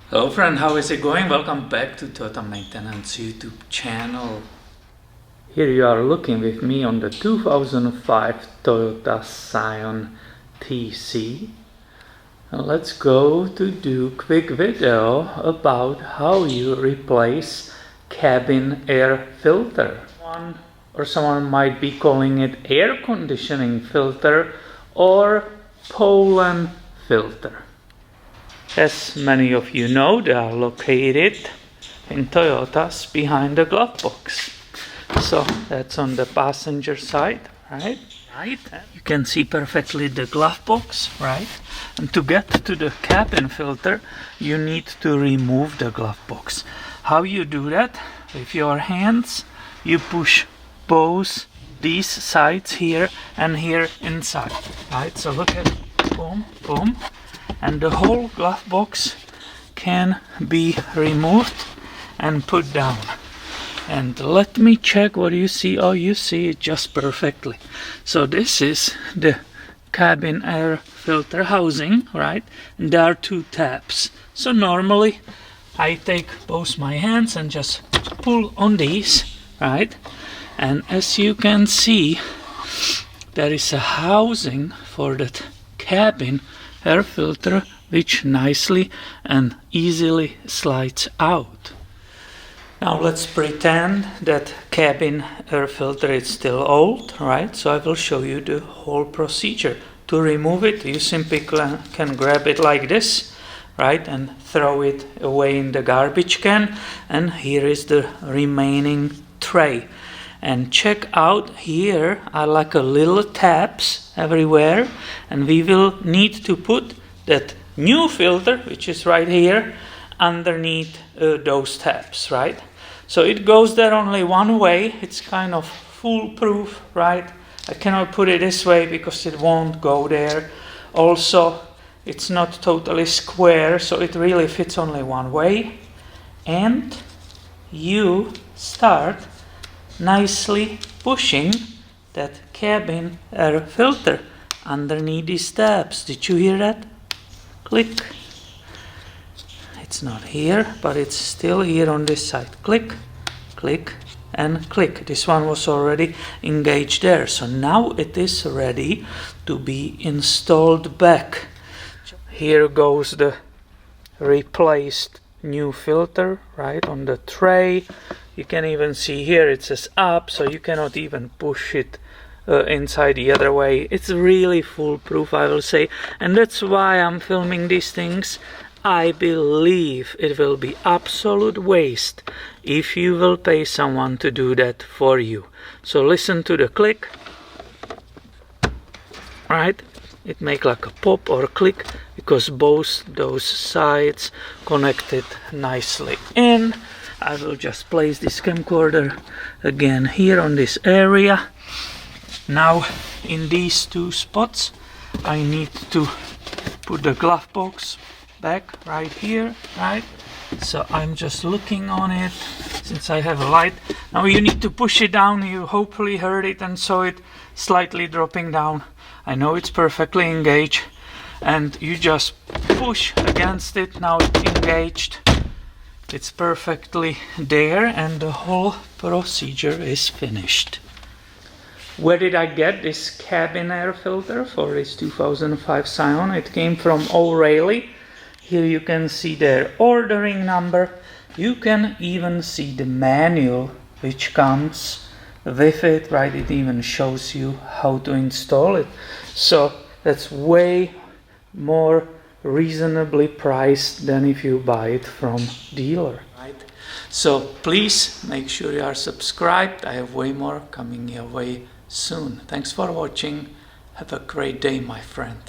Hello friend, how is it going? Welcome back to Toyota Maintenance YouTube channel. Here you are looking with me on the 2005 Toyota Scion TC. And let's go to do a quick video about how you replace cabin air filter. Someone might be calling it air conditioning filter or pollen filter. As many of you know, they are located in Toyotas behind the glove box. So that's on the passenger side, right? You can see perfectly the glove box, right? And to get to the cabin filter, you need to remove the glove box. How you do that? With your hands, you push both these sides here and here inside, right? So look at, boom, boom. And the whole glove box can be removed and put down. And let me check what you see. Oh, you see it just perfectly. So this is the cabin air filter housing, right? And there are two tabs. So normally I take both my hands and just pull on these, right? And as you can see, there is a housing for that cabin air filter which nicely and easily slides out. Now let's pretend that cabin air filter is still old, right? So I will show you the whole procedure. To remove it, you simply can grab it like this, right? And throw it away in the garbage can. And here is the remaining tray. And check out here are like a little tabs everywhere, and we will need to put that new filter, which is right here, underneath those tabs, right? So it goes there only one way. It's kind of foolproof, right? I cannot put it this way because it won't go there. Also, it's not totally square, so it really fits only one way. And you start nicely pushing that cabin air filter underneath these tabs. Did you hear that? Click. It's not here, but it's still here on this side. Click, click, and click. This one was already engaged there. So now it is ready to be installed back. Here goes the replaced new filter, right, on the tray. You can even see here it says up, so you cannot even push it inside the other way. It's really foolproof, I will say, and that's why I'm filming these things. I believe it will be absolute waste if you will pay someone to do that for you. So listen to the click, right? It makes like a pop or click because both those sides connected nicely in. I will just place this camcorder again here on this area. Now in these two spots I need to put the glove box back right here, right? So I'm just looking on it since I have a light. Now you need to push it down. You hopefully heard it and saw it slightly dropping down. I know it's perfectly engaged, and you just push against it. Now it's engaged. It's perfectly there, and the whole procedure is finished. Where did I get this cabin air filter for this 2005 Scion? It came from O'Reilly. Here you can see their ordering number. You can even see the manual which comes with it, right? It even shows you how to install it. So that's way more reasonably priced than if you buy it from dealer, right? So please make sure you are subscribed. I have way more coming your way soon. Thanks for watching. Have a great day, my friend.